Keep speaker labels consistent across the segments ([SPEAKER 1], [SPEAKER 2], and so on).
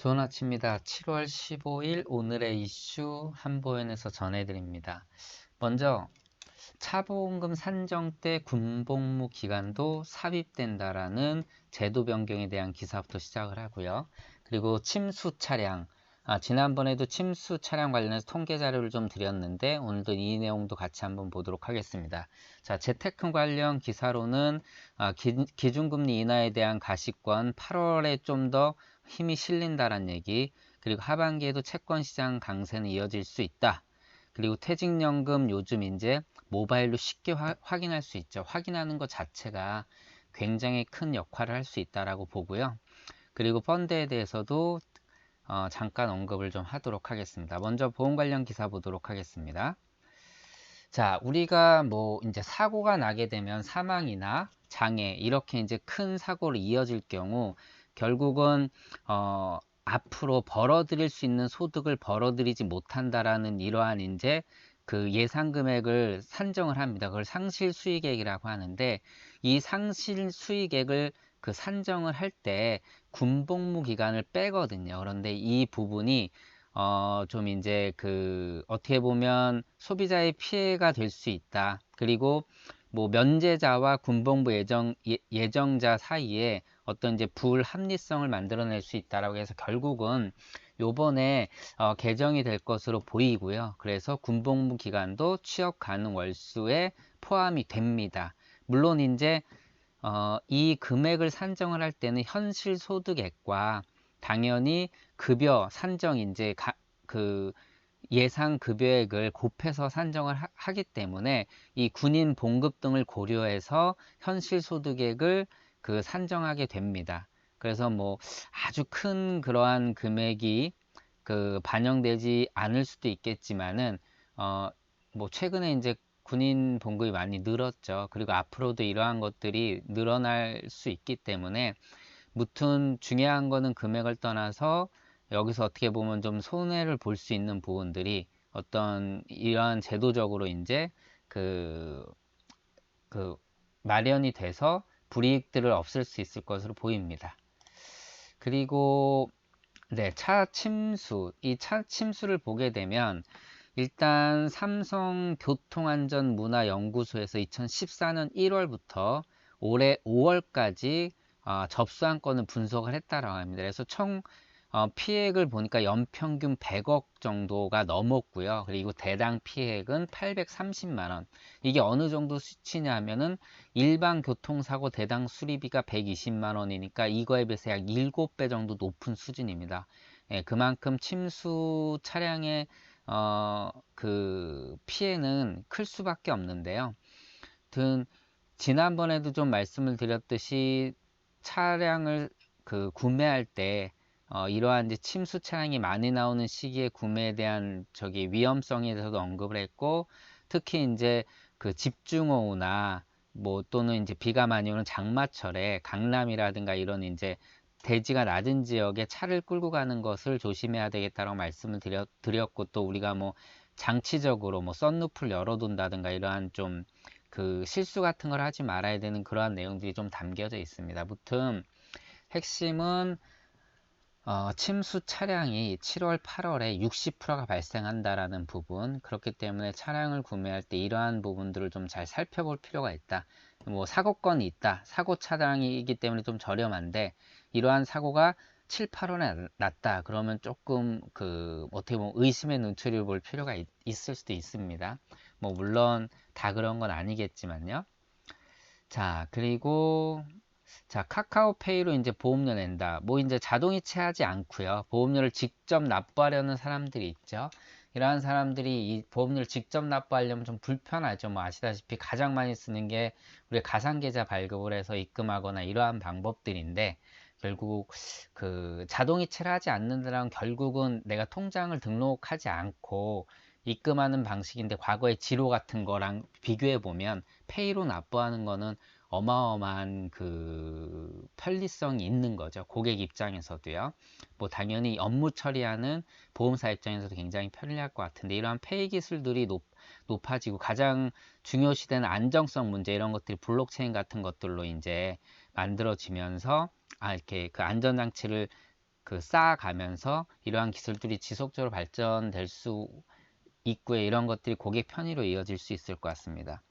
[SPEAKER 1] 좋은 아침입니다. 7월 15일 오늘의 이슈 한보연에서 전해드립니다. 먼저 차보험금 산정 때 군복무 기간도 삽입된다라는 제도 변경에 대한 기사부터 시작을 하고요. 그리고 침수 차량, 지난번에도 침수 차량 관련해서 통계 자료를 좀 드렸는데 오늘도 이 내용도 같이 한번 보도록 하겠습니다. 자, 재테크 관련 기사로는 기준금리 인하에 대한 가시권 8월에 좀 더 힘이 실린다는 얘기, 그리고 하반기에도 채권 시장 강세는 이어질 수 있다. 그리고 퇴직연금 요즘 이제 모바일로 쉽게 확인할 수 있죠. 확인하는 것 자체가 굉장히 큰 역할을 할 수 있다라고 보고요. 그리고 펀드에 대해서도 잠깐 언급을 좀 하도록 하겠습니다. 먼저 보험 관련 기사 보도록 하겠습니다. 자, 우리가 뭐 이제 사고가 나게 되면 사망이나 장애 이렇게 이제 큰 사고로 이어질 경우 결국은 앞으로 벌어들일 수 있는 소득을 벌어들이지 못한다라는 이러한 이제 그 예상 금액을 산정을 합니다. 그걸 상실 수익액이라고 하는데 이 상실 수익액을 그 산정을 할 때 군복무 기간을 빼거든요. 그런데 이 부분이 좀 이제 그 어떻게 보면 소비자의 피해가 될 수 있다. 그리고 뭐 면제자와 군복무 예정자 사이에 어떤 이제 불합리성을 만들어낼 수 있다라고 해서 결국은 요번에 개정이 될 것으로 보이고요. 그래서 군복무 기간도 취업 가능 월수에 포함이 됩니다. 물론 이제 이 금액을 산정을 할 때는 현실 소득액과 당연히 급여 산정 이제 그 예상 급여액을 곱해서 산정을 하기 때문에 이 군인 봉급 등을 고려해서 현실 소득액을 그 산정하게 됩니다. 그래서 뭐 아주 큰 그러한 금액이 그 반영되지 않을 수도 있겠지만은 뭐 최근에 이제 군인 봉급이 많이 늘었죠. 그리고 앞으로도 이러한 것들이 늘어날 수 있기 때문에 무튼 중요한 거는 금액을 떠나서 여기서 어떻게 보면 좀 손해를 볼 수 있는 부분들이 어떤 이러한 제도적으로 이제 그, 그 마련이 돼서 불이익들을 없앨 수 있을 것으로 보입니다. 그리고 네, 차 침수. 이 차 침수를 보게 되면 일단 삼성 교통안전문화연구소에서 2014년 1월부터 올해 5월까지 접수한 건을 분석을 했다라고 합니다. 그래서 총 피해액을 보니까 연평균 100억 정도가 넘었고요. 그리고 대당 피해액은 830만 원. 이게 어느 정도 수치냐 하면은 일반 교통사고 대당 수리비가 120만 원이니까 이거에 비해서 약 7배 정도 높은 수준입니다. 예, 그만큼 침수 차량의 그 피해는 클 수밖에 없는데요. 든 지난번에도 좀 말씀을 드렸듯이 차량을 그 구매할 때 이러한 이제 침수 차량이 많이 나오는 시기에 구매에 대한 저기 위험성에 대해서도 언급을 했고, 특히 이제 그 집중호우나 뭐 또는 이제 비가 많이 오는 장마철에 강남이라든가 이런 이제 대지가 낮은 지역에 차를 끌고 가는 것을 조심해야 되겠다라고 말씀을 드렸고, 또 우리가 뭐 장치적으로 뭐 썬루프를 열어둔다든가 이러한 좀 그 실수 같은 걸 하지 말아야 되는 그러한 내용들이 좀 담겨져 있습니다. 무튼 핵심은 침수 차량이 7월, 8월에 60%가 발생한다라는 부분, 그렇기 때문에 차량을 구매할 때 이러한 부분들을 좀 잘 살펴볼 필요가 있다. 뭐 사고건이 있다. 사고 차량이기 때문에 좀 저렴한데 이러한 사고가 7, 8월에 났다. 그러면 조금 그 어떻게 보면 의심의 눈초리를 볼 필요가 있을 수도 있습니다. 뭐 물론 다 그런 건 아니겠지만요. 자, 그리고 자, 카카오페이로 이제 보험료 낸다. 뭐 이제 자동이체 하지 않고요. 보험료를 직접 납부하려는 사람들이 있죠. 이러한 사람들이 이 보험료를 직접 납부하려면 좀 불편하죠. 뭐 아시다시피 가장 많이 쓰는 게 우리 가상계좌 발급을 해서 입금하거나 이러한 방법들인데, 결국 그 자동이체를 하지 않는다면 결국은 내가 통장을 등록하지 않고 입금하는 방식인데, 과거의 지로 같은 거랑 비교해 보면 페이로 납부하는 거는 어마어마한 그 편리성이 있는 거죠. 고객 입장에서도요. 뭐 당연히 업무 처리하는 보험사 입장에서도 굉장히 편리할 것 같은데, 이러한 페이 기술들이 높아지고 가장 중요시되는 안정성 문제, 이런 것들이 블록체인 같은 것들로 이제 만들어지면서 이렇게 그 안전장치를 쌓아가면서 이러한 기술들이 지속적으로 발전될 수 있고요. 이런 것들이 고객 편의로 이어질 수 있을 것 같습니다.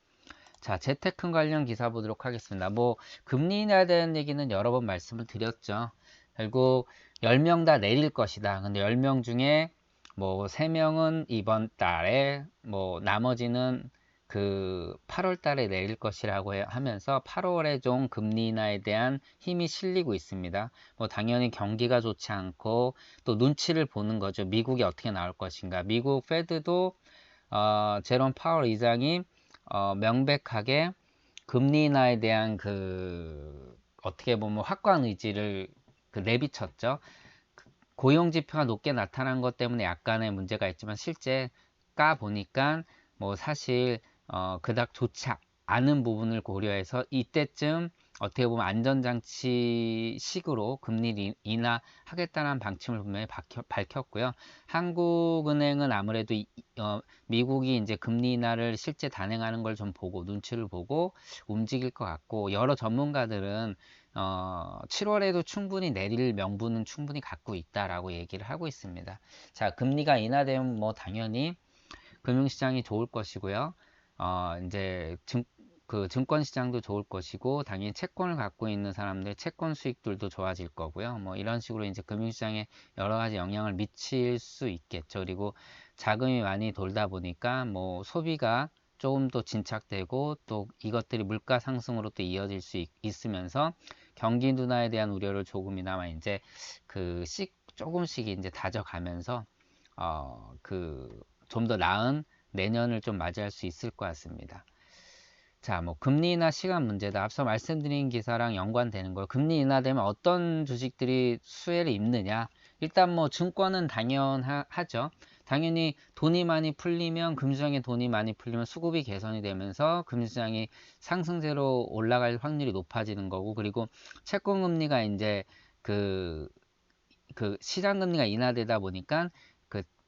[SPEAKER 1] 자, 재테크 관련 기사 보도록 하겠습니다. 뭐 금리 인하에 대한 얘기는 여러 번 말씀을 드렸죠. 결국 10명 다 내릴 것이다. 근데 10명 중에 뭐 3명은 이번 달에, 뭐 나머지는 그 8월 달에 내릴 것이라고 하면서 8월에 좀 금리 인하에 대한 힘이 실리고 있습니다. 뭐 당연히 경기가 좋지 않고 또 눈치를 보는 거죠. 미국이 어떻게 나올 것인가. 미국 페드도 제롬 파월 의장이 명백하게 금리 인하에 대한 어떻게 보면 확고한 의지를 내비쳤죠. 고용 지표가 높게 나타난 것 때문에 약간의 문제가 있지만 실제 까 보니까 뭐 사실 그닥 좋지 않은 부분을 고려해서 이때쯤 어떻게 보면 안전장치식으로 금리 인하하겠다는 방침을 분명히 밝혔고요. 한국은행은 아무래도 미국이 이제 금리 인하를 실제 단행하는 걸 좀 보고 눈치를 보고 움직일 것 같고, 여러 전문가들은 7월에도 충분히 내릴 명분은 충분히 갖고 있다라고 얘기를 하고 있습니다. 자, 금리가 인하되면 뭐 당연히 금융시장이 좋을 것이고요. 이제 증권시장도 좋을 것이고, 당연히 채권을 갖고 있는 사람들 채권 수익들도 좋아질 거고요. 뭐 이런 식으로 이제 금융시장에 여러 가지 영향을 미칠 수 있겠죠. 그리고 자금이 많이 돌다 보니까 뭐 소비가 조금 더 진착되고, 또 이것들이 물가 상승으로 또 이어질 수 있으면서 경기 둔화에 대한 우려를 조금이나마 이제 조금씩 이제 다져가면서 좀 더 나은 내년을 좀 맞이할 수 있을 것 같습니다. 자, 뭐 금리 인하 시간 문제다. 앞서 말씀드린 기사랑 연관되는 거. 금리 인하되면 어떤 주식들이 수혜를 입느냐? 일단 뭐 증권은 당연하죠. 당연히 돈이 많이 풀리면, 금시장에 돈이 많이 풀리면 수급이 개선이 되면서 금시장이 상승세로 올라갈 확률이 높아지는 거고, 그리고 채권 금리가 이제 그 시장 금리가 인하되다 보니까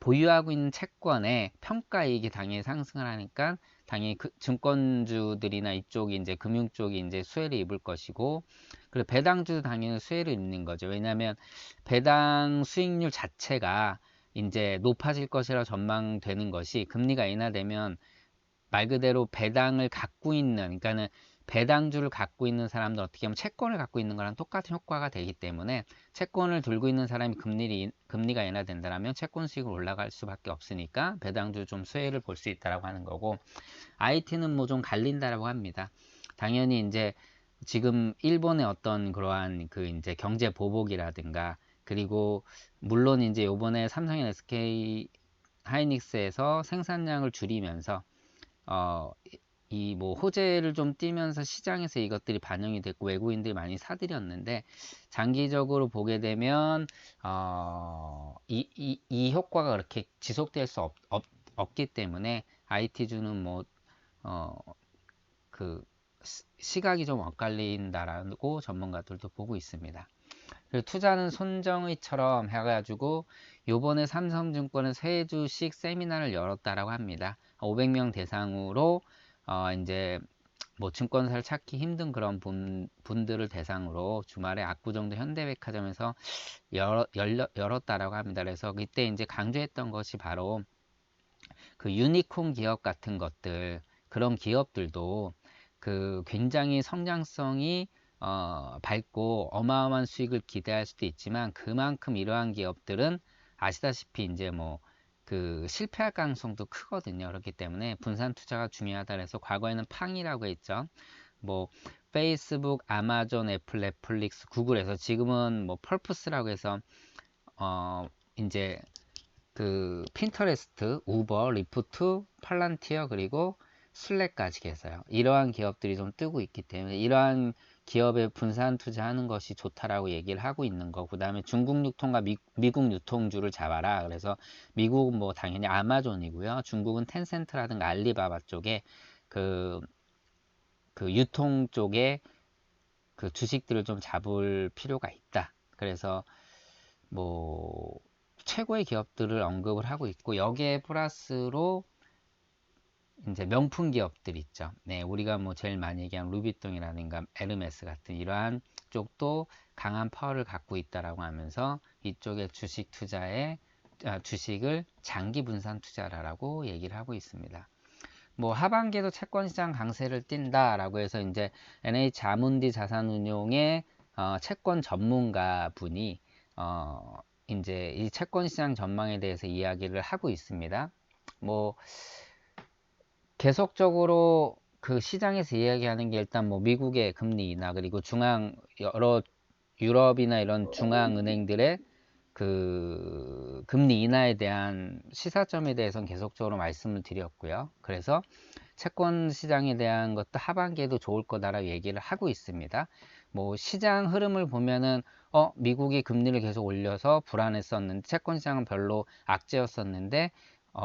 [SPEAKER 1] 보유하고 있는 채권의 평가이익이 당연히 상승을 하니까 당연히 증권주들이나 이쪽이 이제 금융 쪽이 이제 수혜를 입을 것이고, 그리고 배당주도 당연히 수혜를 입는 거죠. 왜냐하면 배당 수익률 자체가 이제 높아질 것이라 전망되는 것이, 금리가 인하되면 말 그대로 배당을 갖고 있는, 그러니까는 배당주를 갖고 있는 사람도 어떻게 보면 채권을 갖고 있는 거랑 똑같은 효과가 되기 때문에, 채권을 들고 있는 사람이 금리가 인하된다면 채권 수익을 올라갈 수밖에 없으니까 배당주 좀 수혜를 볼 수 있다라고 하는 거고, IT는 뭐 좀 갈린다라고 합니다. 당연히 이제 지금 일본의 어떤 그러한 이제 경제 보복이라든가, 그리고 물론 이제 요번에 삼성이나 SK 하이닉스에서 생산량을 줄이면서 이 뭐 호재를 좀 띠면서 시장에서 이것들이 반영이 됐고 외국인들이 많이 사들였는데, 장기적으로 보게 되면 이 효과가 그렇게 지속될 수 없기 때문에 IT주는 뭐 시각이 좀 엇갈린다라고 전문가들도 보고 있습니다. 그리고 투자는 손정의처럼 해가지고 요번에 삼성증권은 세 주씩 세미나를 열었다라고 합니다. 500명 대상으로 이제 뭐 증권사를 찾기 힘든 그런 분들을 대상으로 주말에 압구정도 현대백화점에서 열었다라고 합니다. 그래서 그때 이제 강조했던 것이 바로 유니콘 기업 같은 것들, 그런 기업들도 굉장히 성장성이 밝고 어마어마한 수익을 기대할 수도 있지만, 그만큼 이러한 기업들은 아시다시피 이제 뭐 실패할 가능성도 크거든요. 그렇기 때문에 분산 투자가 중요하다 그래서 과거에는 팡이라고 했죠. 뭐 페이스북, 아마존, 애플, 넷플릭스, 구글에서 지금은 뭐 펄프스라고 해서 이제 핀터레스트, 우버, 리프트, 팔란티어, 그리고 슬랙까지 계세요. 이러한 기업들이 좀 뜨고 있기 때문에 이러한 기업에 분산 투자하는 것이 좋다라고 얘기를 하고 있는 거. 그 다음에 중국 유통과 미국 유통주를 잡아라. 그래서 미국은 뭐 당연히 아마존이고요. 중국은 텐센트라든가 알리바바 쪽에 유통 쪽에 주식들을 좀 잡을 필요가 있다. 그래서 뭐 최고의 기업들을 언급을 하고 있고, 여기에 플러스로 이제 명품 기업들 있죠. 네, 우리가 뭐 제일 많이 얘기하는 루비통이라든가 에르메스 같은 이러한 이쪽도 강한 파워를 갖고 있다라고 하면서 이쪽에 주식을 장기 분산 투자라고 얘기를 하고 있습니다. 뭐 하반기에도 채권 시장 강세를 띈다라고 해서 이제 NH 아문디 자산운용의 채권 전문가 분이 이제 이 채권 시장 전망에 대해서 이야기를 하고 있습니다. 뭐 계속적으로 그 시장에서 이야기하는 게 일단 뭐 미국의 금리 인하 그리고 여러 유럽이나 이런 중앙은행들의 그 금리 인하에 대한 시사점에 대해서는 계속적으로 말씀을 드렸고요. 그래서 채권 시장에 대한 것도 하반기에도 좋을 거다라고 얘기를 하고 있습니다. 뭐 시장 흐름을 보면은 미국이 금리를 계속 올려서 불안했었는데 채권 시장은 별로 악재였었는데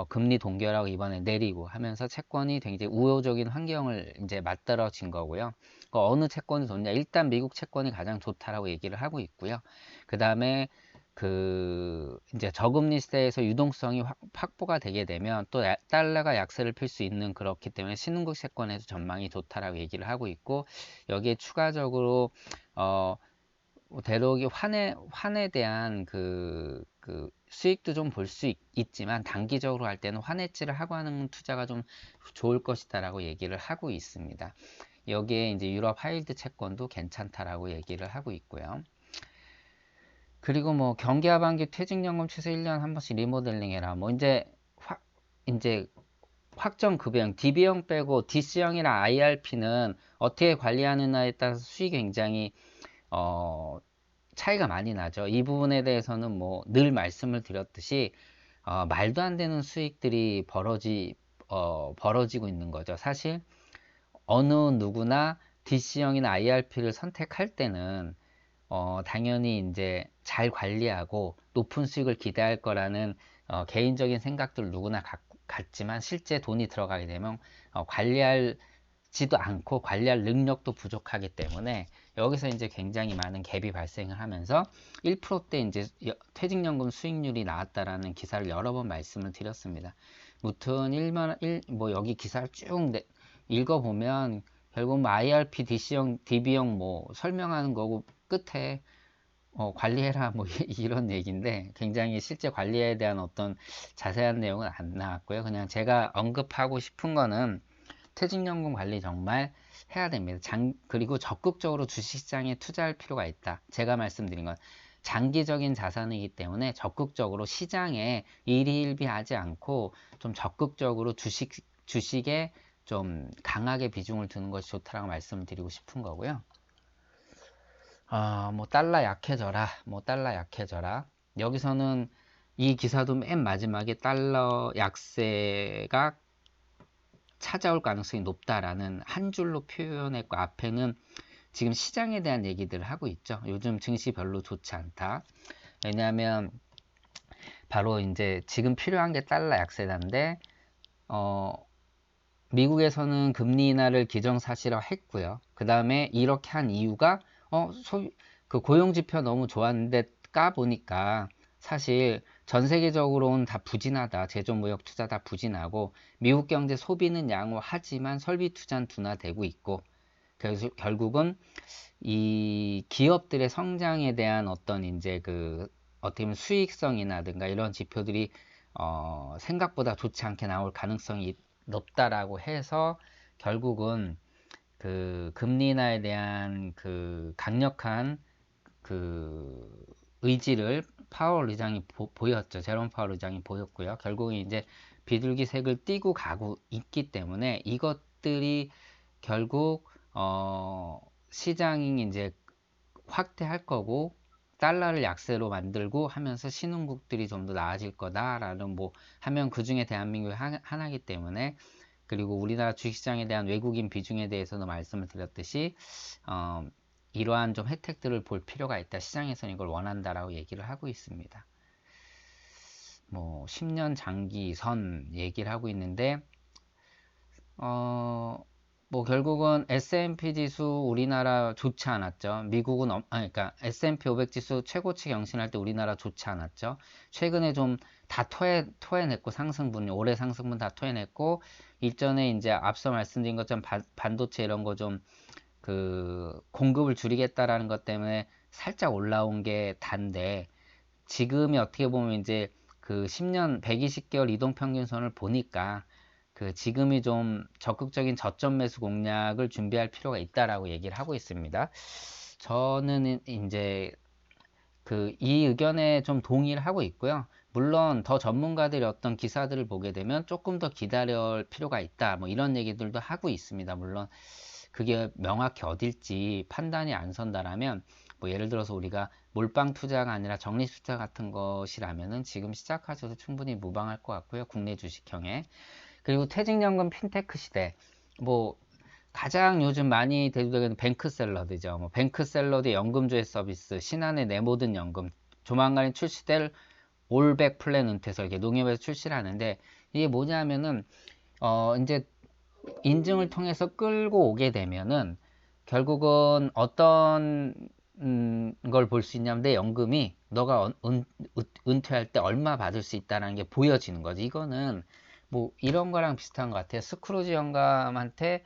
[SPEAKER 1] 금리 동결하고 이번에 내리고 하면서 채권이 굉장히 우호적인 환경을 이제 맞들어진 거고요. 어느 채권이 좋냐? 일단 미국 채권이 가장 좋다라고 얘기를 하고 있고요. 그 다음에 이제 저금리 시대에서 유동성이 확보가 되게 되면 또 달러가 약세를 필 수 있는 그렇기 때문에 신흥국 채권에서 전망이 좋다라고 얘기를 하고 있고 여기에 추가적으로 대륙이 환에 대한 그 수익도 좀 볼 수 있지만 단기적으로 할 때는 환해지를 하고 하는 투자가 좀 좋을 것이다라고 얘기를 하고 있습니다. 여기에 이제 유럽 하이힐드 채권도 괜찮다라고 얘기를 하고 있고요. 그리고 뭐 경기 하반기 퇴직연금 최소 1년 한 번씩 리모델링 해라. 뭐 이제 확정 급여형 DB형 빼고 DC형이랑 IRP는 어떻게 관리하느냐에 따라서 수익이 굉장히 차이가 많이 나죠. 이 부분에 대해서는 뭐 늘 말씀을 드렸듯이 말도 안 되는 수익들이 벌어지고 있는 거죠. 사실 어느 누구나 DC형이나 IRP를 선택할 때는 당연히 이제 잘 관리하고 높은 수익을 기대할 거라는 개인적인 생각들 누구나 갖지만 실제 돈이 들어가게 되면 관리하지도 않고 관리할 능력도 부족하기 때문에 여기서 이제 굉장히 많은 갭이 발생을 하면서 1%대 이제 퇴직연금 수익률이 나왔다라는 기사를 여러 번 말씀을 드렸습니다. 무튼 뭐 여기 기사를 쭉 읽어보면 결국 뭐 IRP, DC형, DB형 뭐 설명하는 거고 끝에 관리해라 뭐 이런 얘기인데 굉장히 실제 관리에 대한 어떤 자세한 내용은 안 나왔고요. 그냥 제가 언급하고 싶은 거는 퇴직연금 관리 정말 해야 됩니다. 그리고 적극적으로 주식시장에 투자할 필요가 있다. 제가 말씀드린 건 장기적인 자산이기 때문에 적극적으로 시장에 일희일비하지 않고 좀 적극적으로 주식에 좀 강하게 비중을 두는 것이 좋다라고 말씀을 드리고 싶은 거고요. 뭐 달러 약해져라. 여기서는 이 기사도 맨 마지막에 달러 약세가 찾아올 가능성이 높다라는 한 줄로 표현했고 앞에는 지금 시장에 대한 얘기들을 하고 있죠. 요즘 증시 별로 좋지 않다. 왜냐하면 바로 이제 지금 필요한 게 달러 약세단데 미국에서는 금리 인하를 기정사실화했고요. 그 다음에 이렇게 한 이유가 그 고용지표 너무 좋았는데 까보니까 사실 전 세계적으로는 다 부진하다. 제조무역 투자 다 부진하고 미국 경제 소비는 양호하지만 설비 투자는 둔화되고 있고 그래서 결국은 이 기업들의 성장에 대한 어떤 이제 어떻게 보면 수익성이라든가 이런 지표들이 생각보다 좋지 않게 나올 가능성이 높다라고 해서 결국은 그 금리 인하에 대한 그 강력한 그 의지를 파월 의장이 보였죠. 제롬 파월 의장이 보였고요. 결국은 이제 비둘기색을 띠고 가고 있기 때문에 이것들이 결국 시장이 이제 확대할 거고 달러를 약세로 만들고 하면서 신흥국들이 좀 더 나아질 거다라는 뭐 하면 그 중에 대한민국이 하나이기 때문에 그리고 우리나라 주식시장에 대한 외국인 비중에 대해서도 말씀을 드렸듯이 이러한 좀 혜택들을 볼 필요가 있다. 시장에서는 이걸 원한다라고 얘기를 하고 있습니다. 뭐 10년 장기선 얘기를 하고 있는데 뭐 결국은 S&P 지수 우리나라 좋지 않았죠. 미국은 그러니까 S&P 500 지수 최고치 경신할 때 우리나라 좋지 않았죠. 최근에 좀 다 토해냈고 상승분 올해 상승분 다 토해냈고 일전에 이제 앞서 말씀드린 것처럼 반도체 이런 거 좀 그 공급을 줄이겠다라는 것 때문에 살짝 올라온 게 단데, 지금이 어떻게 보면 이제 그 10년 120개월 이동평균선을 보니까 그 지금이 좀 적극적인 저점 매수 공략을 준비할 필요가 있다라고 얘기를 하고 있습니다. 저는 이제 그 이 의견에 좀 동의를 하고 있고요. 물론 더 전문가들이 어떤 기사들을 보게 되면 조금 더 기다릴 필요가 있다, 뭐 이런 얘기들도 하고 있습니다. 물론 그게 명확히 어딜지 판단이 안 선다라면, 뭐 예를 들어서 우리가 몰빵 투자가 아니라 적립 투자 같은 것이라면은 지금 시작하셔도 충분히 무방할 것 같고요. 국내 주식형에. 그리고 퇴직연금 핀테크 시대, 뭐 가장 요즘 많이 대두되는 뱅크샐러드죠. 뭐 뱅크샐러드 연금조회 서비스, 신한의 내 모든 연금, 조만간에 출시될 올백 플랜 은퇴서, 이렇게 농협에서 출시를 하는데, 이게 뭐냐면은 이제 인증을 통해서 끌고 오게 되면은 결국은 어떤 걸 볼 수 있냐면, 내 연금이 너가 은퇴할 때 얼마 받을 수 있다는 게 보여지는 거지. 이거는 뭐 이런 거랑 비슷한 것 같아요. 스크루지 영감한테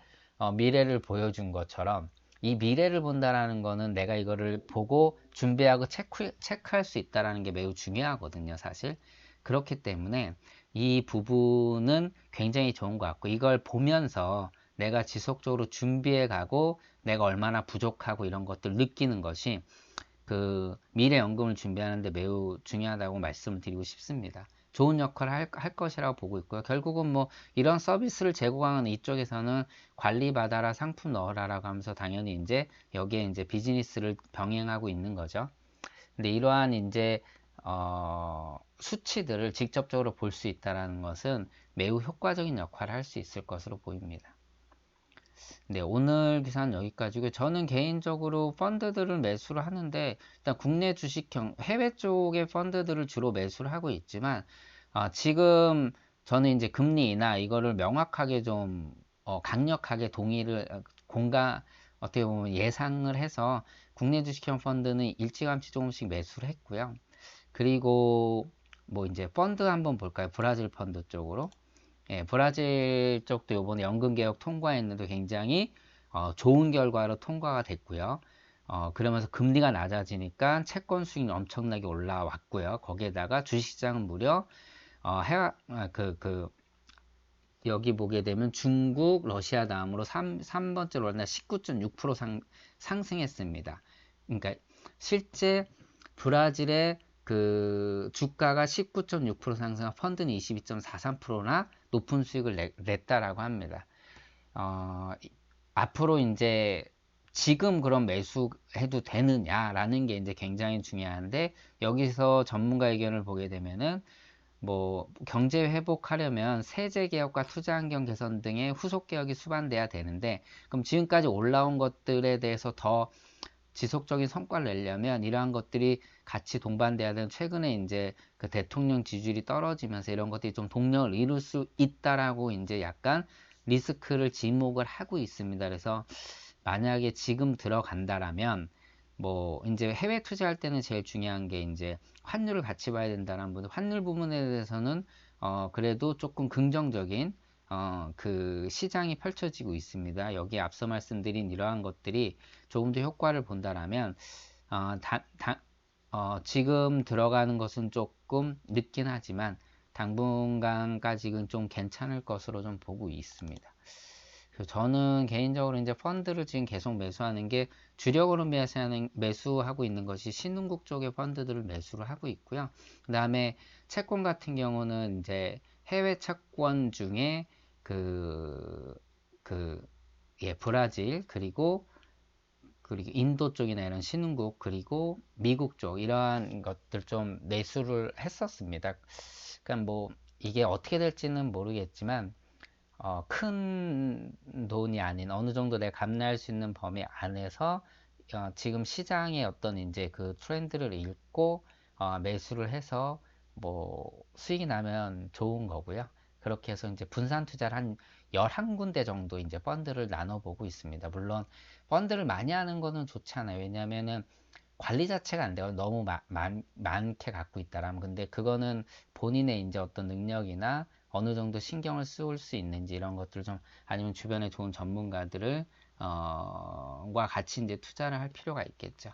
[SPEAKER 1] 미래를 보여준 것처럼, 이 미래를 본다라는 거는 내가 이거를 보고 준비하고 체크할 수 있다라는 게 매우 중요하거든요, 사실. 그렇기 때문에 이 부분은 굉장히 좋은 것 같고, 이걸 보면서 내가 지속적으로 준비해 가고 내가 얼마나 부족하고 이런 것들 느끼는 것이 그 미래연금을 준비하는데 매우 중요하다고 말씀을 드리고 싶습니다. 좋은 역할을 할 것이라고 보고 있고요. 결국은 뭐 이런 서비스를 제공하는 이쪽에서는 관리 받아라, 상품 넣어라라고 하면서 당연히 이제 여기에 이제 비즈니스를 병행하고 있는 거죠. 근데 이러한 이제 수치들을 직접적으로 볼 수 있다는 것은 매우 효과적인 역할을 할 수 있을 것으로 보입니다. 네, 오늘 기사는 여기까지고요. 저는 개인적으로 펀드들을 매수를 하는데, 일단 국내 주식형, 해외 쪽의 펀드들을 주로 매수를 하고 있지만, 지금 저는 이제 금리 인하 이거를 명확하게 좀 강력하게 동의를 어떻게 보면 예상을 해서 국내 주식형 펀드는 일찌감치 조금씩 매수를 했고요. 그리고 뭐 이제 펀드 한번 볼까요? 브라질 펀드 쪽으로. 예, 브라질 쪽도 이번에 연금 개혁 통과했는데 굉장히 좋은 결과로 통과가 됐고요. 그러면서 금리가 낮아지니까 채권 수익이 엄청나게 올라왔고요. 거기에다가 주식시장은 무려 여기 보게 되면 중국, 러시아 다음으로 3번째로 올라 19.6% 상승했습니다. 그러니까 실제 브라질의 그 주가가 19.6% 상승한 펀드는 22.43%나 높은 수익을 냈다라고 합니다. 앞으로 이제 지금 그런 매수해도 되느냐라는 게 이제 굉장히 중요한데, 여기서 전문가 의견을 보게 되면은 뭐 경제 회복하려면 세제 개혁과 투자 환경 개선 등의 후속 개혁이 수반돼야 되는데, 그럼 지금까지 올라온 것들에 대해서 더 지속적인 성과를 내려면 이러한 것들이 같이 동반돼야 되는, 최근에 이제 그 대통령 지지율이 떨어지면서 이런 것들이 좀 동력을 이룰 수 있다라고 이제 약간 리스크를 지목을 하고 있습니다. 그래서 만약에 지금 들어간다라면, 뭐 이제 해외 투자할 때는 제일 중요한 게 이제 환율을 같이 봐야 된다는 분, 환율 부분에 대해서는 그래도 조금 긍정적인 그 시장이 펼쳐지고 있습니다. 여기 앞서 말씀드린 이러한 것들이 조금 더 효과를 본다라면 지금 들어가는 것은 조금 늦긴 하지만 당분간까지는 좀 괜찮을 것으로 좀 보고 있습니다. 그래서 저는 개인적으로 이제 펀드를 지금 계속 매수하는 게, 주력으로 매수하고 있는 것이 신흥국 쪽의 펀드들을 매수를 하고 있고요. 그 다음에 채권 같은 경우는 이제 해외 채권 중에 그, 브라질, 그리고 인도 쪽이나 이런 신흥국, 그리고 미국 쪽, 이러한 것들 좀 매수를 했었습니다. 그러니까 뭐 이게 어떻게 될지는 모르겠지만 큰 돈이 아닌 어느 정도 내가 감내할 수 있는 범위 안에서 지금 시장의 어떤 이제 그 트렌드를 읽고 매수를 해서 뭐 수익이 나면 좋은 거고요. 그렇게 해서 이제 분산 투자를 한 11군데 정도 이제 펀드를 나눠보고 있습니다. 물론 펀드를 많이 하는 거는 좋지 않아요. 왜냐면은 관리 자체가 안 돼요. 너무 많게 갖고 있다라면. 근데 그거는 본인의 이제 어떤 능력이나 어느 정도 신경을 쓸 수 있는지 이런 것들 좀, 아니면 주변에 좋은 전문가들을 과 같이 이제 투자를 할 필요가 있겠죠.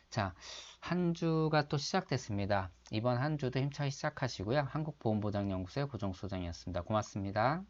[SPEAKER 1] 자, 한 주가 또 시작됐습니다. 이번 한 주도 힘차게 시작하시고요. 한국보험보장연구소의 고정소장이었습니다. 고맙습니다.